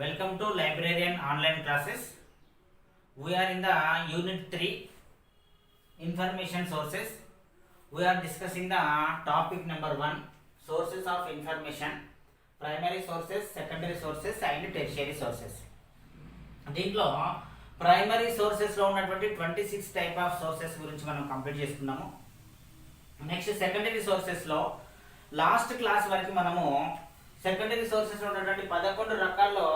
Welcome to Librarian Online Classes. We are in the Unit 3 Information Sources. We are discussing the topic number 1 Sources of Information, Primary Sources, Secondary Sources and Tertiary Sources. దీంట్లో primary సోర్సెస్లో ఉన్నటువంటి 26 type of sources గురించి మనం complete చేసుకున్నాము. Next secondary సోర్సెస్లో last class వరకు మనము secondary sources ఉన్నటువంటి 11 రకాల్లో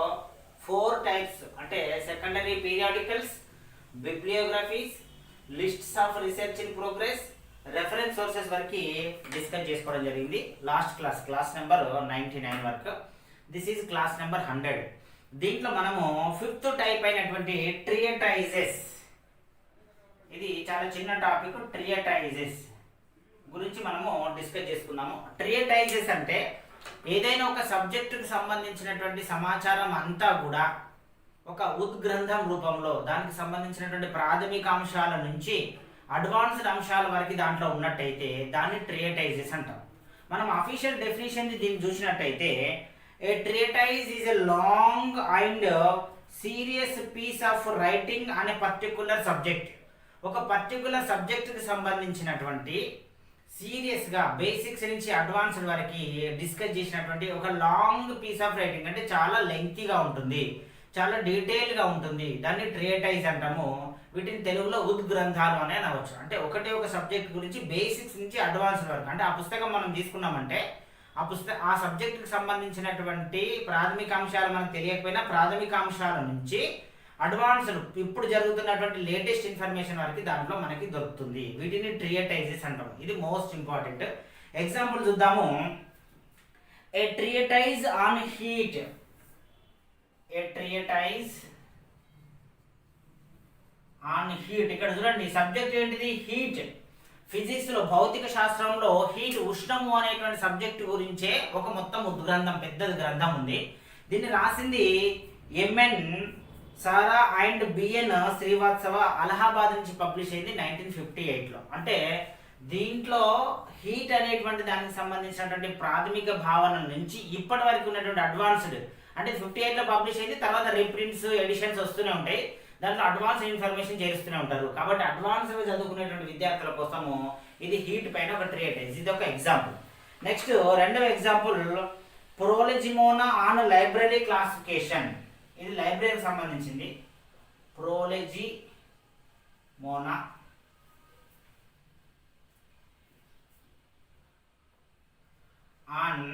4 types అంటే secondary periodicals, bibliographies, lists of research in progress, reference sources వరకు డిస్కస్ చేసుకోవడం జరిగింది. లాస్ట్ క్లాస్ నెంబర్ 99 వరకు. This is class number 100. దీంట్లో మనము 5th టైప్ అయినటువంటి ట్రియటైజెస్, ఇది చాలా చిన్న టాపిక్. ట్రియటైజెస్ గురించి మనము డిస్కస్ చేసుకున్నాము. ట్రియటైజెస్ అంటే ఏదైనా ఒక సబ్జెక్టుకు సంబంధించినటువంటి సమాచారం అంతా కూడా ఒక ఉద్గ్రంథం రూపంలో దానికి సంబంధించినటువంటి ప్రాథమిక అంశాల నుంచి అడ్వాన్స్డ్ అంశాల వరకు దాంట్లో ఉన్నట్టయితే దాన్ని ట్రియటైజెస్ అంటాం. మనం అఫీషియల్ డెఫినేషన్ దీన్ని చూసినట్టయితే a treatise is a long and serious piece of writing అనే పర్టికులర్ సబ్జెక్ట్. ఒక పర్టికులర్ సబ్జెక్టుకి సంబంధించినటువంటి సీరియస్గా బేసిక్స్ నుంచి అడ్వాన్స్డ్ వరకు డిస్కస్ చేసినటువంటి ఒక లాంగ్ పీస్ ఆఫ్ రైటింగ్, అంటే చాలా లెంగ్తీగా ఉంటుంది, చాలా డీటెయిల్గా ఉంటుంది. దాన్ని ట్రియటైజ్ అంటాము. వీటిని తెలుగులో ఉద్గ్రంథాలు అనే అనవచ్చు. అంటే ఒక సబ్జెక్ట్ గురించి బేసిక్స్ నుంచి అడ్వాన్స్డ్ వరకు, అంటే ఆ పుస్తకం మనం తీసుకున్నామంటే ఆ సబ్జెక్టుకి సంబంధించినటువంటి ప్రాథమిక అంశాలు మనకు తెలియకపోయినా ప్రాథమిక అంశాల నుంచి అడ్వాన్స్డ్ ఇప్పుడు జరుగుతున్నటువంటి లేటెస్ట్ ఇన్ఫర్మేషన్ వరకు దాంట్లో మనకి దొరుకుతుంది. వీటిని ట్రియటైజెస్ అంటాం. ఇది మోస్ట్ ఇంపార్టెంట్. ఎగ్జాంపుల్ చూద్దాము. A treatise on heat. A treatise on heat. ఇక్కడ చూడండి, సబ్జెక్ట్ ఏంటిది? హీట్. ఫిజిక్స్ లో, భౌతిక శాస్త్రంలో హీట్, ఉష్ణము అనేటువంటి సబ్జెక్ట్ గురించే ఒక మొత్తం ఉద్గ్రంథం, పెద్దది గ్రంథం ఉంది. దీన్ని రాసింది MN Sara and BN Srivastava. Allahabad నుంచి పబ్లిష్ అయింది 1958లో. అంటే దీంట్లో హీట్ అనేటువంటి దానికి సంబంధించినటువంటి ప్రాథమిక భావన నుంచి ఇప్పటి వరకు ఉన్నటువంటి అడ్వాన్స్డ్, అంటే 58లో పబ్లిష్ అయింది. తర్వాత రీప్రింట్స్, ఎడిషన్స్ వస్తూనే ఉంటాయి. దాంట్లో అడ్వాన్స్ ఇన్ఫర్మేషన్ చేస్తూనే ఉంటారు. కాబట్టి అడ్వాన్స్గా చదువుకునేటువంటి విద్యార్థుల కోసము ఇది హీట్ పైన ఒక ట్రియటైజ్. ఇది ఒక ఎగ్జాంపుల్. నెక్స్ట్ రెండవ ఎగ్జాంపుల్ ప్రోలెజిమోనా ఆన్ లైబ్రరీ క్లాసిఫికేషన్. ఇది లైబ్రరీకి సంబంధించింది. ప్రోలెజిమోనా ఆన్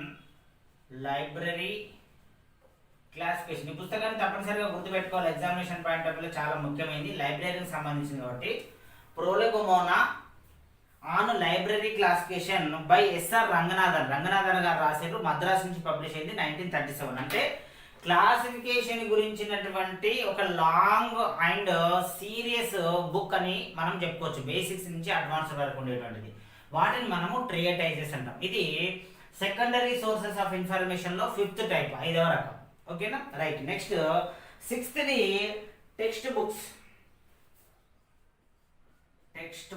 లైబ్రరీ క్లాసిఫికేషన్. ఈ పుస్తకాన్ని తప్పనిసరిగా గుర్తుపెట్టుకోవాలి. ఎగ్జామినేషన్ పాయింట్ ఆఫ్ వ్యూలో చాలా ముఖ్యమైనది, లైబ్రరీకి సంబంధించింది కాబట్టి. Prolegomena on library classification by S R Ranganathan garu రాశారు. మద్రాస్ నుంచి పబ్లిష్ అయింది 1937. అంటే క్లాసిఫికేషన్ గురించినటువంటి ఒక లాంగ్ అండ్ సీరియస్ బుక్ అని మనం చెప్పుకోవచ్చు. బేసిక్స్ నుంచి అడ్వాన్స్ వరకు ఉండేటువంటిది. వాటిని మనము ట్రియటైజెస్ అంటాం. ఇది సెకండరీ సోర్సెస్ ఆఫ్ ఇన్ఫర్మేషన్ లో 5th టైప్, 5వ రకం. ఓకేనా? Right. Next 6th text books. Text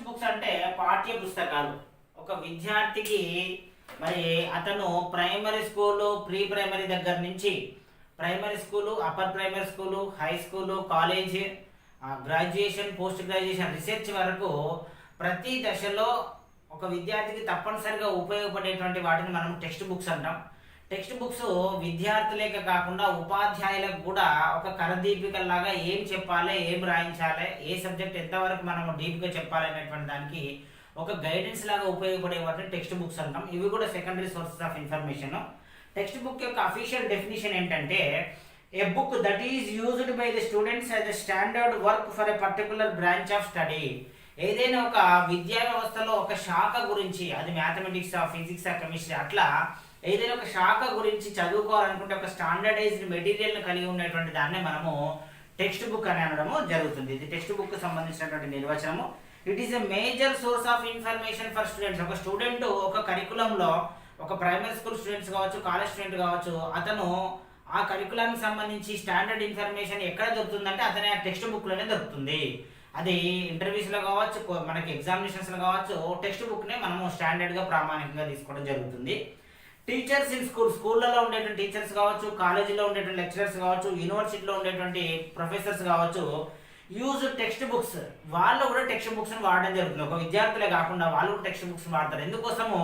books అంటే పాఠ్య పుస్తకాలు. ఒక విద్యార్థికి మరి అతను ప్రైమరీ స్కూలు, ప్రీ ప్రైమరీ దగ్గర నుంచి primary school, upper primary school, high school, college, graduation, post graduation, research వరకు ప్రతి దశలో ఒక విద్యార్థికి తప్పనిసరిగా ఉపయోగపడేటువంటి వాటిని మనం టెక్స్ట్ బుక్స్ అంటాం. టెక్స్ట్ బుక్స్ విద్యార్థులకే కాకుండా ఉపాధ్యాయులకు కూడా ఒక కరదీపికలాగా ఏం చెప్పాలి, ఏం రాయించాలి, ఏ సబ్జెక్ట్ ఎంతవరకు మనం డీప్గా చెప్పాలి అనేటువంటి దానికి ఒక గైడెన్స్ లాగా ఉపయోగపడే వాటిని టెక్స్ట్ బుక్స్ అంటాం. ఇవి కూడా secondary sources of information. Text book యొక్క అఫీషియల్ డెఫినేషన్ ఏంటంటే a book that is used by the students as a standard work for a particular branch of study. ఏదైనా ఒక విద్యా వ్యవస్థలో ఒక శాఖ గురించి, అది మ్యాథమెటిక్స్, ఫిజిక్స్, కెమిస్ట్రీ, అట్లా ఏదైనా ఒక శాఖ గురించి చదువుకోవాలనుకుంటే ఒక స్టాండర్డైజ్డ్ మెటీరియల్ని కలిగి ఉన్నటువంటి దాన్నే మనము టెక్స్ట్ బుక్ అని అనడము జరుగుతుంది. ఇది టెక్స్ట్ బుక్ సంబంధించినటువంటి నిర్వచనము. It is a major source of information for students. ఒక స్టూడెంట్ ఒక కరికులంలో, ఒక ప్రైమరీ స్కూల్ స్టూడెంట్స్ కావచ్చు, కాలేజ్ స్టూడెంట్ కావచ్చు, అతను ఆ కరికులానికి సంబంధించి స్టాండర్డ్ ఇన్ఫర్మేషన్ ఎక్కడ దొరుకుతుందంటే అతని ఆ టెక్స్ట్ బుక్లోనే దొరుకుతుంది. అది ఇంటర్వ్యూస్లో కావచ్చు, మనకి ఎగ్జామినేషన్స్లో కావచ్చు, టెక్స్ట్ బుక్నే మనము స్టాండర్డ్గా ప్రామాణికంగా తీసుకోవడం జరుగుతుంది. టీచర్స్ ఇన్ స్కూళ్ళలో ఉండేటువంటి టీచర్స్ కావచ్చు, కాలేజీలో ఉండేటువంటి లెక్చరర్స్ కావచ్చు, యూనివర్సిటీలో ఉండేటువంటి ప్రొఫెసర్స్ కావచ్చు, యూజ్ టెక్స్ట్ బుక్స్. వాళ్ళు కూడా టెక్స్ట్ బుక్స్ని వాడడం జరుగుతుంది. ఒక విద్యార్థులే కాకుండా వాళ్ళు కూడా టెక్స్ట్ బుక్స్ వాడతారు. ఎందుకోసము?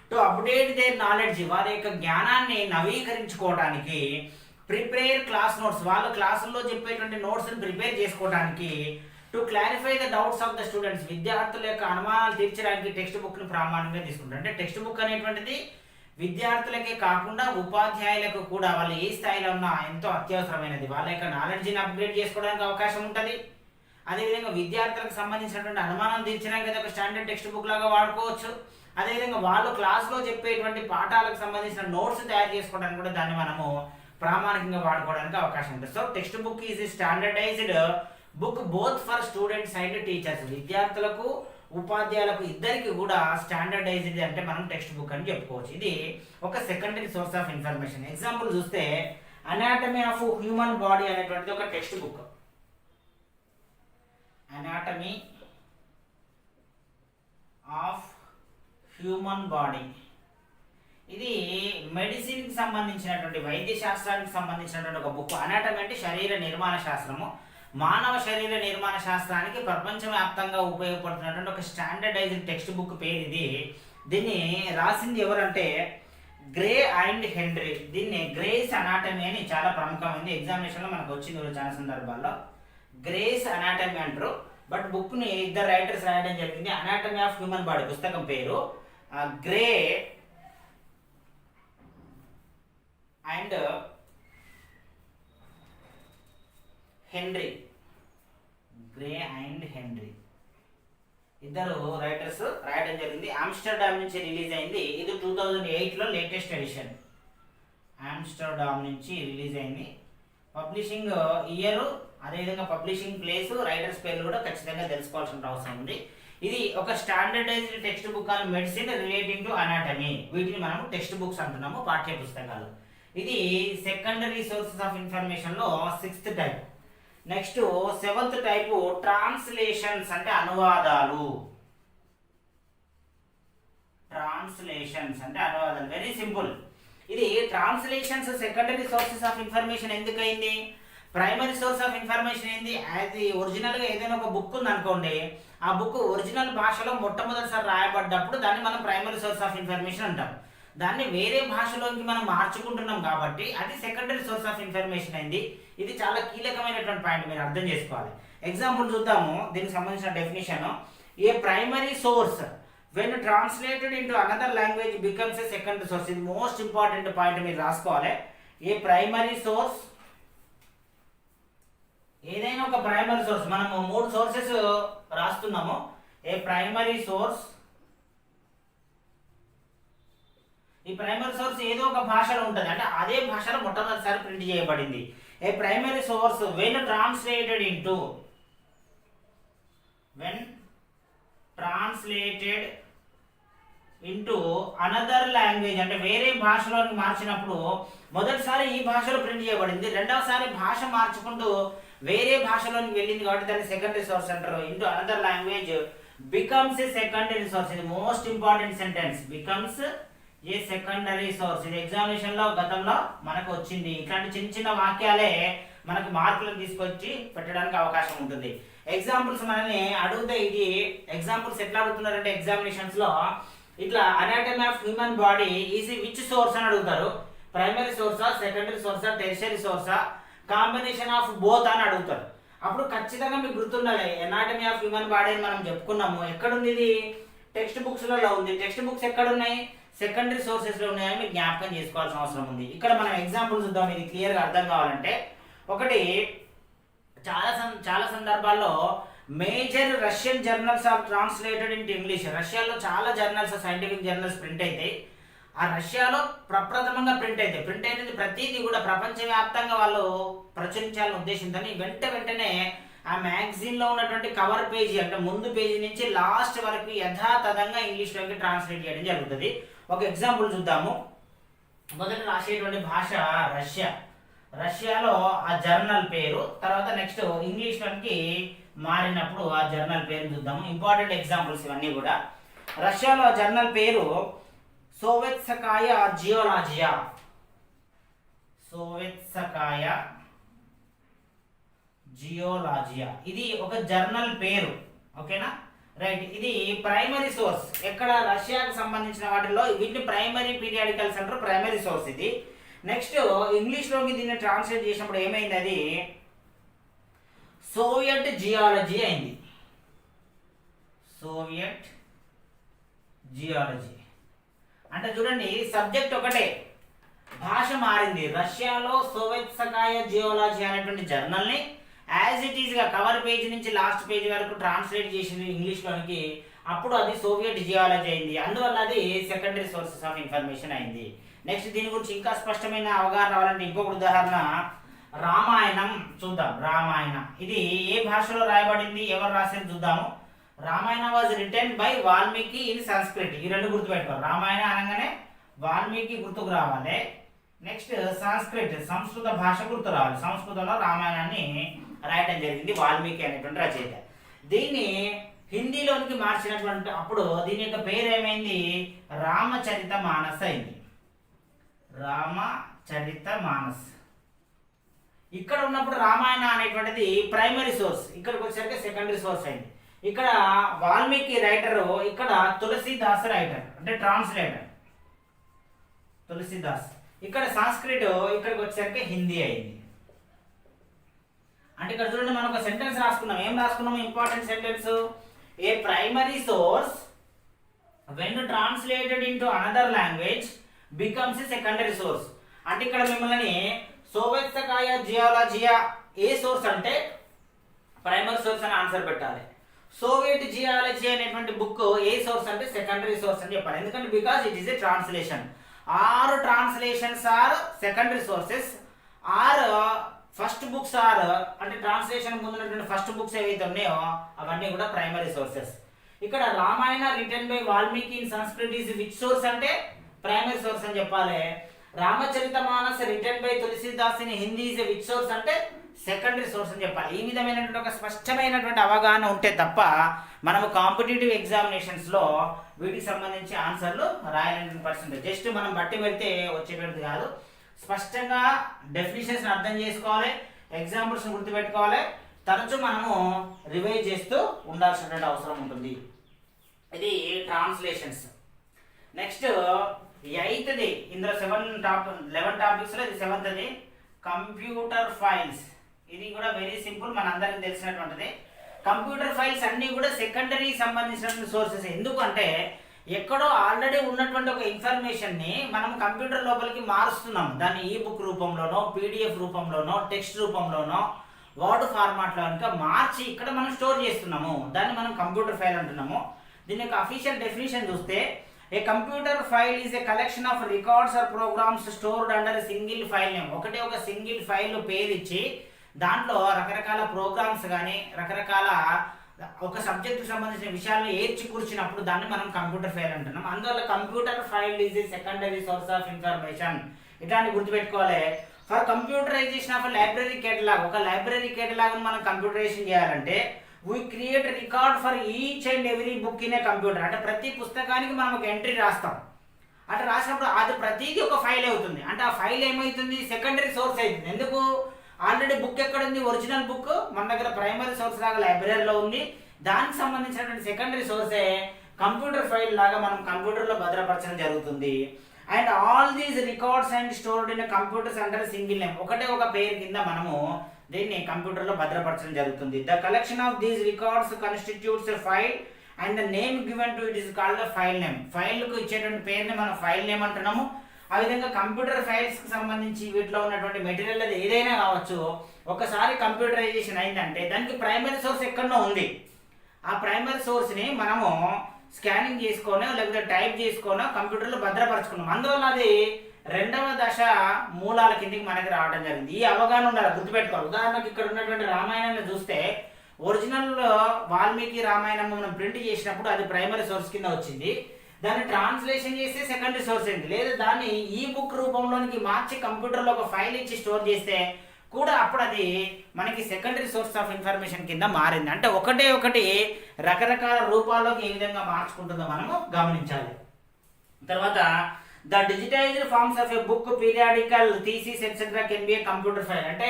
టు అప్డేట్ దేర్ నాలెడ్జ్, వారి యొక్క జ్ఞానాన్ని నవీకరించుకోవడానికి. ప్రిపేర్ క్లాస్ నోట్స్, వాళ్ళు క్లాసుల్లో చెప్పేటువంటి నోట్స్ని ప్రిపేర్ చేసుకోవడానికి. To clarify the doubts of the students, విద్యార్థుల యొక్క అనుమానాలు తీర్చడానికి టెక్స్ట్ బుక్ను ప్రామాణికంగా తీసుకుంటారు. అంటే టెక్స్ట్ బుక్ అనేటువంటిది విద్యార్థులకే కాకుండా ఉపాధ్యాయులకు కూడా వాళ్ళు ఏ స్థాయిలో ఉన్నా ఎంతో అత్యవసరమైనది. వాళ్ళ యొక్క నాలెడ్జ్ని అప్గ్రేడ్ చేసుకోవడానికి అవకాశం ఉంటుంది. అదేవిధంగా విద్యార్థులకు సంబంధించినటువంటి అనుమానాలు తీర్చడానికి ఒక స్టాండర్డ్ టెక్స్ట్ బుక్ లాగా వాడుకోవచ్చు. అదేవిధంగా వాళ్ళు క్లాస్లో చెప్పేటువంటి పాఠాలకు సంబంధించిన నోట్స్ తయారు చేసుకోవడానికి కూడా దాన్ని మనము ప్రామాణికంగా వాడుకోవడానికి అవకాశం ఉంటుంది. So text book is standardized book both for students and teachers, విద్యార్థులకు ఉపాధ్యాయులకు ఇద్దరికి కూడా స్టాండర్డైజ్డ్ అంటే మనం టెక్స్ట్ బుక్ అని చెప్పుకోవచ్చు. ఇది ఒక secondary source of information. Example చూస్తే అనాటమీ ఆఫ్ హ్యూమన్ బాడీ అనేటువంటిది ఒక text book. Anatomy of human body ఇది మెడిసిన్కి సంబంధించినటువంటి, వైద్య శాస్త్రానికి సంబంధించినటువంటి ఒక బుక్. అనాటమీ అంటే శరీర నిర్మాణ శాస్త్రము. మానవ శరీర నిర్మాణ శాస్త్రానికి ప్రపంచవ్యాప్తంగా ఉపయోగపడుతున్నటువంటి ఒక స్టాండర్డైజ్డ్ టెక్స్ట్ బుక్ పేరు ఇది. దీన్ని రాసింది ఎవరంటే గ్రే అండ్ హెన్రీ. దీన్ని గ్రేస్ అనాటమీ అని చాలా ప్రముఖమైంది. ఎగ్జామినేషన్లో మనకు వచ్చింది చాలా సందర్భాల్లో. గ్రేస్ అనాటమీ అంటారు. బట్ బుక్ని ఇద్దరు రైటర్స్ రాయడం జరిగింది. అనాటమీ ఆఫ్ హ్యూమన్ బాడీ పుస్తకం పేరు Gray and Henry. Gray and Henry ఇద్దరు రైటర్స్ రాయడం జరిగింది. ఆమ్స్టర్డామ్ నుంచి రిలీజ్ అయింది. ఇది 2008లో లేటెస్ట్ ఎడిషన్. ఆమ్స్టర్డామ్ నుంచి రిలీజ్ అయింది. పబ్లిషింగ్ ఇయర్, అదేవిధంగా పబ్లిషింగ్ ప్లేస్, రైటర్స్ పేర్లు కూడా ఖచ్చితంగా తెలుసుకోవాల్సిన అవసరం ఉంది. ఇది ఒక standardised text book on medicine relating to anatomy. వీటిని మనం టెక్స్ట్ బుక్స్ అంటున్నాము, పాఠ్య పుస్తకాలు. ఇది సెకండరీ సోర్సెస్ ఆఫ్ ఇన్ఫర్మేషన్లో 6th type. Next 7th type translations అంటే అనువాదాలు. ట్రాన్స్లేషన్స్ అంటే అనువాదాలు. Very simple. ఇది translations secondary sources of information ఎందుకు అయింది? ప్రైమరీ సోర్స్ ఆఫ్ ఇన్ఫర్మేషన్ ఏంది? అది ఒరిజినల్గా ఏదైనా ఒక బుక్ ఉంది అనుకోండి, ఆ బుక్ ఒరిజినల్ భాషలో మొట్టమొదటిసారి రాయబడ్డప్పుడు దాన్ని మనం ప్రైమరీ సోర్స్ ఆఫ్ ఇన్ఫర్మేషన్ అంటాం. దాన్ని వేరే భాషలోకి మనం మార్చుకుంటున్నాం కాబట్టి అది సెకండరీ సోర్స్ ఆఫ్ ఇన్ఫర్మేషన్ అయింది. ఇది చాలా కీలకమైనటువంటి పాయింట్, మీరు అర్థం చేసుకోవాలి. ఎగ్జాంపుల్ చూద్దాము దీనికి సంబంధించిన definition. A primary source when translated into another language becomes a secondary source. ఇది మోస్ట్ ఇంపార్టెంట్ పాయింట్, మీరు రాసుకోవాలి. ఏ ప్రైమరీ సోర్స్, ఏదైనా ఒక ప్రైమరీ సోర్స్, మనము 3 సోర్సెస్ రాస్తున్నాము. ఏ ప్రైమరీ సోర్స్, ఈ ప్రైమరీ సోర్స్ ఏదో ఒక భాషలో ఉంటుంది, అంటే అదే భాషలో మొట్టమొదటిసారి ప్రింట్ చేయబడింది. A primary source when translated into another language, అంటే వేరే భాషలోకి మార్చినప్పుడు మొదటిసారి ఈ భాషలో ప్రింట్ చేయబడింది, రెండవసారి భాష మార్చుకుంటూ వేరే భాషలోకి వెళ్ళింది కాబట్టి దాన్ని సెకండరీ సోర్స్ అంటారు. Into another language becomes a secondary source. ఇది most important sentence. Becomes a secondary source. ఇది ఎగ్జామినేషన్ లో గతంలో మనకు వచ్చింది. ఇట్లాంటి చిన్న చిన్న వాక్యాలే మనకు మార్కులను తీసుకొచ్చి పెట్టడానికి అవకాశం ఉంటుంది. ఎగ్జాంపుల్స్ మనల్ని అడిగితే ఇది ఎగ్జాంపుల్స్ ఎట్లా అడుగుతున్నారంటే ఎగ్జామినేషన్స్ లో ఇట్లా anatomy of human body is which source అని అడుగుతారు. ప్రైమరీ సోర్సా, సెకండరీ సోర్సా, టెరిషరీ సోర్సా, కాంబినేషన్ ఆఫ్ బోత్ అని అడుగుతారు. అప్పుడు ఖచ్చితంగా మీకు గుర్తుండాలి, అనాటమీ ఆఫ్ హ్యూమన్ బాడీ అని మనం చెప్పుకున్నాము. ఎక్కడుంది ఇది? టెక్స్ట్ బుక్స్లలో ఉంది. టెక్స్ట్ బుక్స్ ఎక్కడున్నాయి? సెకండరీ సోర్సెస్లో ఉన్నాయని మీరు జ్ఞాపకం చేసుకోవాల్సిన అవసరం ఉంది. ఇక్కడ మనం ఎగ్జాంపుల్ చూద్దాం, ఇది క్లియర్గా అర్థం కావాలంటే. ఒకటి, చాలా సందర్భాల్లో major Russian journals are translated into English. రష్యాలో చాలా జర్నల్స్, సైంటిఫిక్ జర్నల్స్ ప్రింట్ అవుతాయి. ఆ రష్యాలో ప్రప్రథమంగా ప్రింట్ అయినది ప్రతిదీ కూడా ప్రపంచవ్యాప్తంగా వాళ్ళు ప్రచురించాలని ఉద్దేశంతో వెంటనే ఆ మ్యాగజైన్లో ఉన్నటువంటి కవర్ పేజీ, అంటే ముందు పేజీ నుంచి లాస్ట్ వరకు యథాతథంగా ఇంగ్లీష్లోకి ట్రాన్స్లేట్ చేయడం జరుగుతుంది. ఒక ఎగ్జాంపుల్ చూద్దాము. మొదట రాసేటువంటి భాష రష్యాలో ఆ జర్నల్ పేరు, తర్వాత నెక్స్ట్ ఇంగ్లీష్లోకి మారినప్పుడు ఆ జర్నల్ పేరు చూద్దాము. ఇంపార్టెంట్ ఎగ్జాంపుల్స్ ఇవన్నీ కూడా. రష్యాలో ఆ జర్నల్ పేరు సోవెత్సకాయ జియోలాజియా, సోవెత్సకాయ జియోలాజియా, ఇది ఒక జర్నల్ పేరు. ఓకేనా, రైట్. ఇది ప్రైమరీ సోర్స్. ఎక్కడ రష్యాకు సంబంధించిన వాటిల్లో వీటిని ప్రైమరీ పీరియాడికల్స్ అంటారు, ప్రైమరీ సోర్స్ ఇది. నెక్స్ట్ ఇంగ్లీష్లోకి దీన్ని ట్రాన్స్లేట్ చేసినప్పుడు ఏమైంది, అది సోవియట్ జియాలజీ అయింది. సోవియట్ జియాలజీ అంటే చూడండి, సబ్జెక్ట్ ఒకటే, భాష మారింది. రష్యాలో సోవెత్సకాయ జియోలాజీ అనేటువంటి జర్నల్ని యాజ్ ఇట్ ఈస్గా కవర్ పేజ్ నుంచి లాస్ట్ పేజ్ వరకు ట్రాన్స్లేట్ చేసింది ఇంగ్లీష్లోనికి. అప్పుడు అది సోవియట్ జియాలజీ అయింది. అందువల్ల అది సెకండరీ సోర్సెస్ ఆఫ్ ఇన్ఫర్మేషన్ అయింది. నెక్స్ట్ దీని గురించి ఇంకా స్పష్టమైన అవగాహన రావాలంటే ఇంకొక ఉదాహరణ రామాయణం చూద్దాం. రామాయణ ఇది ఏ భాషలో రాయబడింది, ఎవరు రాసేది చూద్దాము. Ramayana was written by Valmiki in Sanskrit. ఈ రెండు గుర్తుపెట్టుకోవాలి. రామాయణ అనగానే వాల్మీకి గుర్తుకు రావాలి. నెక్స్ట్ సంస్కృత్, సంస్కృత భాష గుర్తు రావాలి. సంస్కృతంలో రామాయణాన్ని రాయటం జరిగింది వాల్మీకి అనేటువంటి రచయిత. దీన్ని హిందీలోనికి మార్చినటువంటి అప్పుడు దీని యొక్క పేరు ఏమైంది, రామచరిత మానస్ అయింది. రామచరిత మానస్. ఇక్కడ ఉన్నప్పుడు రామాయణ అనేటువంటిది ప్రైమరీ సోర్స్, ఇక్కడికి వచ్చేసరికి సెకండరీ సోర్స్ అయింది. ఇక్కడ వాల్మీకి రైటరు, ఇక్కడ తులసీదాస్ రైటర్ అంటే ట్రాన్స్లేటర్ తులసీదాస్. ఇక్కడ సంస్కృత్, ఇక్కడికి వచ్చేసరికి హిందీ అయింది. అంటే ఇక్కడ చూడండి, మనం ఒక సెంటెన్స్ రాసుకున్నాం. ఏం రాసుకున్నాము, important sentence. A primary source when translated into another language becomes a secondary source. అంటే ఇక్కడ మిమ్మల్ని సోవెత్సకాయ జియాలజియా ఏ సోర్స్ అంటే ప్రైమరీ సోర్స్ అని ఆన్సర్ పెట్టాలి. సోవియట్ జియాలజీ అనేటువంటి బుక్ ఏ సోర్స్ అంటే సెకండరీ సోర్స్ అని చెప్పాలి. ఎందుకంటే because it is a translation. Are translations are secondary sources, are first books are అంటే ట్రాన్స్లేషన్ ముందున్నటువంటి ఫస్ట్ బుక్స్ ఏవైతే ఉన్నాయో అవన్నీ కూడా ప్రైమరీ సోర్సెస్. ఇక్కడ Ramayana written by Valmiki in Sanskrit is which source అంటే ప్రైమరీ సోర్స్ అని చెప్పాలి. Ramcharit Manas written by Tulsidas in Hindi is which source అంటే సెకండరీ సోర్స్ అని చెప్పాలి. ఈ విధమైనటువంటి ఒక స్పష్టమైనటువంటి అవగాహన ఉంటే తప్ప మనము కాంపిటేటివ్ ఎగ్జామినేషన్స్లో వీటికి సంబంధించి ఆన్సర్లు రాయాలనే పరిస్థితి. జస్ట్ మనం బట్టి పెడితే వచ్చేటది కాదు. స్పష్టంగా డెఫినిషన్స్ అర్థం చేసుకోవాలి, ఎగ్జాంపుల్స్ గుర్తుపెట్టుకోవాలి, తరచూ మనము రివైజ్ చేస్తూ ఉండాల్సినటువంటి అవసరం ఉంటుంది. ఇది ట్రాన్స్లేషన్స్. నెక్స్ట్ 8th ఇందులో 11 టాపిక్స్లో ఇది 7th కంప్యూటర్ ఫైల్స్. ఇది కూడా వెరీ సింపుల్, మన అందరికి తెలిసినటువంటిది. కంప్యూటర్ ఫైల్స్ అన్నీ కూడా సెకండరీ సంబంధించినటువంటి సోర్సెస్. ఎందుకంటే ఎక్కడో ఆల్రెడీ ఉన్నటువంటి ఒక ఇన్ఫర్మేషన్ని మనం కంప్యూటర్ లోపలికి మారుస్తున్నాం. దాన్ని ఈ బుక్ రూపంలోనో, పీడిఎఫ్ రూపంలోనో, టెక్స్ట్ రూపంలోనో, వర్డ్ ఫార్మాట్లో కనుక మార్చి ఇక్కడ మనం స్టోర్ చేస్తున్నాము. దాన్ని మనం కంప్యూటర్ ఫైల్ అంటున్నాము. దీని యొక్క అఫీషియల్ డెఫినేషన్ చూస్తే a computer file is a collection of records or programs stored under single file name. ఒకటే ఒక సింగిల్ ఫైల్ పేరు ఇచ్చి దాంట్లో రకరకాల ప్రోగ్రామ్స్ కానీ రకరకాల ఒక సబ్జెక్టుకు సంబంధించిన విషయాలను ఏర్చి కూర్చున్నప్పుడు దాన్ని మనం కంప్యూటర్ ఫైల్ అంటున్నాం. అందువల్ల computer file is a secondary source of information. ఇట్లాంటి గుర్తుపెట్టుకోవాలి. For computerization of library catalogue, ఒక లైబ్రరీ కేటలాగ్ మనం కంప్యూటరైజేషన్ చేయాలంటే we create record for each and every book in a computer. అంటే ప్రతి పుస్తకానికి మనం ఒక ఎంట్రీ రాస్తాం. అట్లా రాసినప్పుడు అది ప్రతిదీ ఒక ఫైల్ అవుతుంది. అంటే ఆ ఫైల్ ఏమవుతుంది, సెకండరీ సోర్స్ అవుతుంది. ఎందుకు, ఆల్రెడీ బుక్ ఎక్కడుంది, ఒరిజినల్ బుక్ మన దగ్గర ప్రైమరీ సోర్స్ లాగా లైబ్రరీలో ఉంది. దానికి సంబంధించినటువంటి సెకండరీ సోర్సే కంప్యూటర్ ఫైల్ లాగా మనం కంప్యూటర్లో భద్రపరచడం జరుగుతుంది. And all these records and stored in computers under single name. ఒకటే ఒక పేరు కింద మనము దీన్ని కంప్యూటర్లో భద్రపరచడం జరుగుతుంది. The collection of these records constitutes a file and the name given to it is called the file name. ఫైల్కు ఇచ్చేటువంటి పేరుని మనం ఫైల్ నేమ్ అంటున్నాము. ఆ విధంగా కంప్యూటర్ ఫైల్స్కి సంబంధించి వీటిలో ఉన్నటువంటి మెటీరియల్ అది ఏదైనా కావచ్చు. ఒకసారి కంప్యూటరైజేషన్ అయిందంటే దానికి ప్రైమరీ సోర్స్ ఎక్కడో ఉంది. ఆ ప్రైమరీ సోర్స్ని మనము స్కానింగ్ చేసుకోనో లేకపోతే టైప్ చేసుకోనో కంప్యూటర్లో భద్రపరచుకున్నాం. అందువల్ల అది రెండవ దశ మూలాల కిందకి మనకి రావడం జరిగింది. ఈ అవగాహన ఉండాలి, గుర్తుపెట్టుకోవాలి. ఉదాహరణకు ఇక్కడ ఉన్నటువంటి రామాయణాన్ని చూస్తే ఒరిజినల్ వాల్మీకి రామాయణం మనం ప్రింట్ చేసినప్పుడు అది ప్రైమరీ సోర్స్ కింద వచ్చింది. దాన్ని ట్రాన్స్లేషన్ చేస్తే సెకండరీ సోర్స్ అయింది. లేదా దాన్ని ఈ బుక్ రూపంలోనికి మార్చి కంప్యూటర్లో ఒక ఫైల్ ఇచ్చి స్టోర్ చేస్తే కూడా అప్పుడు అది మనకి సెకండరీ సోర్స్ ఆఫ్ ఇన్ఫర్మేషన్ కింద మారింది. అంటే ఒకటి రకరకాల రూపాల్లోకి ఏ విధంగా మార్చుకుంటుందో మనము గమనించాలి. తర్వాత the digitized forms of a book periodical thesis etcetera can be a computer file. అంటే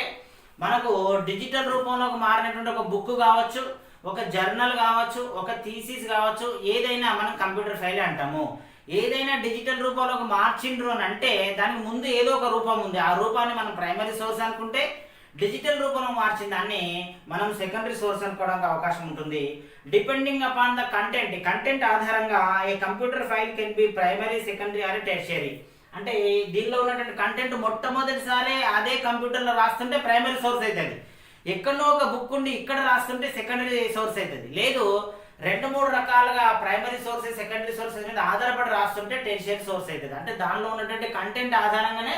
మనకు డిజిటల్ రూపంలోకి మారినటువంటి ఒక బుక్ కావచ్చు, ఒక జర్నల్ కావచ్చు, ఒక థీసిస్ కావచ్చు, ఏదైనా మనం కంప్యూటర్ ఫైల్ అంటాము. ఏదైనా డిజిటల్ రూపంలోకి మార్చిండ్రు అని అంటే దానికి ముందు ఏదో ఒక రూపం ఉంది. ఆ రూపాన్ని మనం ప్రైమరీ సోర్స్ అనుకుంటే, డిజిటల్ రూపంలో మార్చిన దాన్ని మనం సెకండరీ సోర్స్ అనుకోవడానికి అవకాశం ఉంటుంది. డిపెండింగ్ అపాన్ ద కంటెంట్ ఆధారంగా a computer file can be primary, secondary or tertiary. అంటే దీనిలో ఉన్నటువంటి కంటెంట్ మొట్టమొదటిసారి అదే కంప్యూటర్లో రాస్తుంటే ప్రైమరీ సోర్స్ అవుతుంది. ఎక్కడో ఒక బుక్ ఉండి ఇక్కడ రాస్తుంటే సెకండరీ సోర్స్ అవుతుంది. లేదు 2-3 రకాలుగా ప్రైమరీ సోర్సెస్, సెకండరీ సోర్సెస్ మీద ఆధారపడి రాస్తుంటే టెర్షియరీ సోర్స్ అవుతుంది. అంటే దానిలో ఉన్నటువంటి కంటెంట్ ఆధారంగానే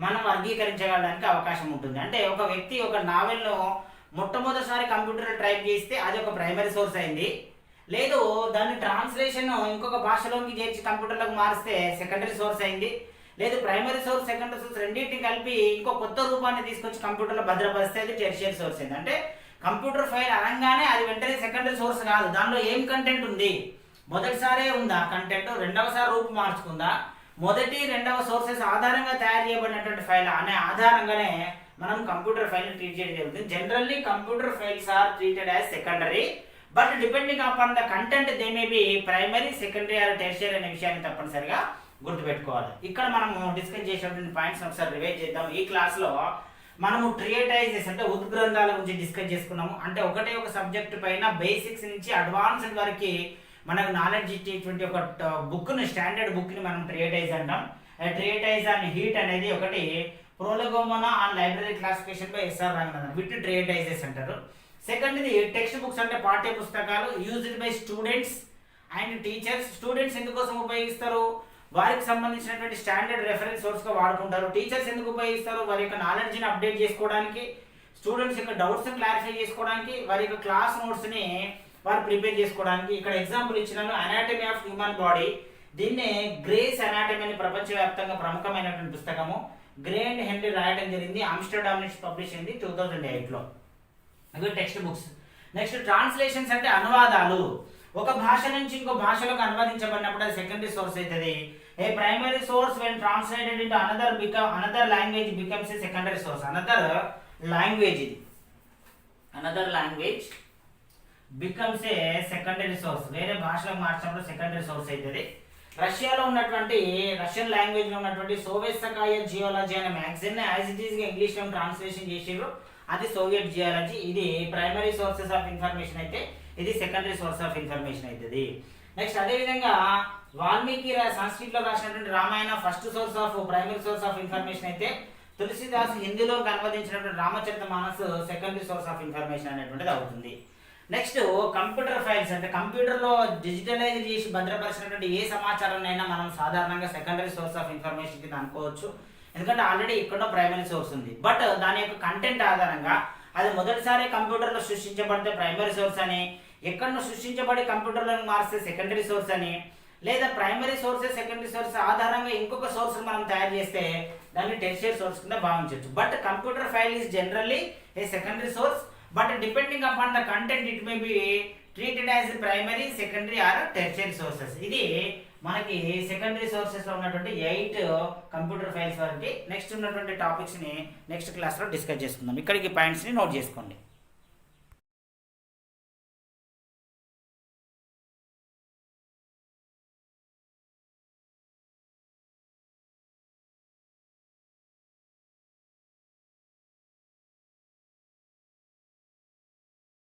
మనం వర్గీకరించగలడానికి అవకాశం ఉంటుంది. అంటే ఒక వ్యక్తి ఒక నావెల్ను మొట్టమొదటిసారి కంప్యూటర్ టైప్ చేస్తే అది ఒక ప్రైమరీ సోర్స్ అయింది. లేదు దాని ట్రాన్స్లేషన్ ఇంకొక భాషలోకి చేర్చి కంప్యూటర్లోకి మారిస్తే సెకండరీ సోర్స్ అయింది. లేదు ప్రైమరీ సోర్స్, సెకండరీ సోర్స్ రెండింటిని కలిపి ఇంకో కొత్త రూపాన్ని తీసుకొచ్చి కంప్యూటర్లో భద్రపరిస్తే అది టెర్షియరీ సోర్స్ అయింది. అంటే కంప్యూటర్ ఫైల్ అనగానే అది వెంటనే సెకండరీ సోర్స్ కాదు. దానిలో ఏం కంటెంట్ ఉంది, మొదటిసారే ఉందా కంటెంట్, రెండవసారి రూపు మార్చుకుందా, మొదటి రెండవ సోర్సెస్ ఆధారంగా తయారు చేయబడినటువంటి ఫైల్ అనే ఆధారంగానే మనం కంప్యూటర్ ఫైల్ ట్రీట్ చేయడం జరుగుతుంది. Generally computer files are treated as secondary, but depending upon the content they may be primary, secondary or tertiary అనే విషయాన్ని తప్పనిసరిగా గుర్తుపెట్టుకోవాలి. ఇక్కడ మనము డిస్కస్ చేసేటువంటి పాయింట్స్ ఒకసారి రివైజ్ చేద్దాం. ఈ క్లాస్లో మనము ట్రియేటైజెస్ అంటే ఉద్గ్రంథాల గురించి డిస్కస్ చేసుకున్నాము. అంటే ఒకటే ఒక సబ్జెక్ట్ పైన బేసిక్స్ నుంచి అడ్వాన్స్డ్ వరకు మనకు నాలెడ్జ్ ఇచ్చేటువంటి ఒక బుక్ని, స్టాండర్డ్ బుక్ని మనం ట్రియేటైజ్ అంటాం. ట్రియేటైజ్ అండ్ హీట్ అనేది ఒకటి, Prolegomena and library classification by S R Ranganathan, వీటిని ట్రియేటైజెస్ అంటారు. సెకండ్ది టెక్స్ట్ బుక్స్ అంటే పాఠ్య పుస్తకాలు used by students and teachers. Students ఎందుకోసం ఉపయోగిస్తారు, వారికి సంబంధించినటువంటి స్టాండర్డ్ రెఫరెన్స్ సోర్స్గా వాడుకుంటారు. టీచర్స్ ఎందుకు ఉపయోగిస్తారు, వారి యొక్క నాలెడ్జ్ని అప్డేట్ చేసుకోవడానికి, స్టూడెంట్స్ యొక్క డౌట్స్ని క్లారిఫై చేసుకోవడానికి, వారి యొక్క క్లాస్ నోట్స్ని వారు ప్రిపేర్ చేసుకోవడానికి. ఇక్కడ ఎగ్జాంపుల్ ఇచ్చినాను, అనాటమీ ఆఫ్ హ్యూమన్ బాడీ. దీన్నే గ్రేస్ అనాటమీ అని ప్రపంచవ్యాప్తంగా ప్రముఖమైనటువంటి పుస్తకము గ్రే అండ్ హెన్రీ రాయడం జరిగింది. ఆమ్స్టర్డామ్ నుంచి పబ్లిష్ అయింది 2008లో. ఇవి టెక్స్ట్ బుక్స్. నెక్స్ట్ ట్రాన్స్లేషన్స్ అంటే అనువాదాలు. ఒక భాష నుంచి ఇంకో భాషలోకి అనువదించబడినప్పుడు అది సెకండరీ సోర్స్ అవుతుంది. A primary source when translated into another language becomes a secondary source. Another language becomes a secondary source. వేరే భాషలోకి మార్చినప్పుడు సెకండరీ సోర్స్ అవుతుంది. రష్యాలో ఉన్నటువంటి రష్యన్ లాంగ్వేజ్ లో ఉన్నటువంటి సోవియత్సకాయ జియాలజీ అనే మ్యాగజైన్ యాజ్ ఇట్ ఈస్ గా ఇంగ్లీష్ లో ట్రాన్స్లేషన్ చేసారు. అది సోవియట్ జియాలజీ. ఇది ప్రైమరీ సోర్సెస్ ఆఫ్ ఇన్ఫర్మేషన్ అయితే, ఇది సెకండరీ సోర్స్ ఆఫ్ ఇన్ఫర్మేషన్ అవుతుంది. నెక్స్ట్ అదేవిధంగా వాల్మీకి సంస్కృతిలో రాసినటువంటి Ramayana first source of primary source of information అయితే, తులసిదాస్ హిందీలో అనువదించినటువంటి Ramcharit Manas secondary source of information అనేటువంటిది అవుతుంది. నెక్స్ట్ కంప్యూటర్ ఫైల్స్ అంటే కంప్యూటర్లో డిజిటలైజ్ చేసి భద్రపరిచినటువంటి ఏ సమాచారాన్నైనా మనం సాధారణంగా సెకండరీ సోర్స్ ఆఫ్ ఇన్ఫర్మేషన్ కింద అనుకోవచ్చు. ఎందుకంటే ఆల్రెడీ ఇక్కడ ప్రైమరీ సోర్స్ ఉంది. బట్ దాని యొక్క కంటెంట్ ఆధారంగా అది మొదటిసారి కంప్యూటర్లో సృష్టించబడితే ప్రైమరీ సోర్స్ అని, ఎక్కడో సృష్టించబడి కంప్యూటర్లో మారిస్తే సెకండరీ సోర్స్ అని, లేదా ప్రైమరీ సోర్సెస్ సెకండరీ సోర్స్ ఆధారంగా ఇంకొక సోర్స్ మనం తయారు చేస్తే దాన్ని టెర్షియరీ సోర్స్ కింద భావించవచ్చు. But computer file is generally A secondary source, but depending upon the content it may be treated as primary, secondary or tertiary sources. ఇది మనకి సెకండరీ సోర్సెస్ లో ఉన్నటువంటి 8 కంప్యూటర్ ఫైల్స్ వరకు. నెక్స్ట్ ఉన్నటువంటి టాపిక్స్ ని next class లో discuss చేసుకుందాం. ఇక్కడికి పాయింట్స్ ని నోట్ చేసుకోండి.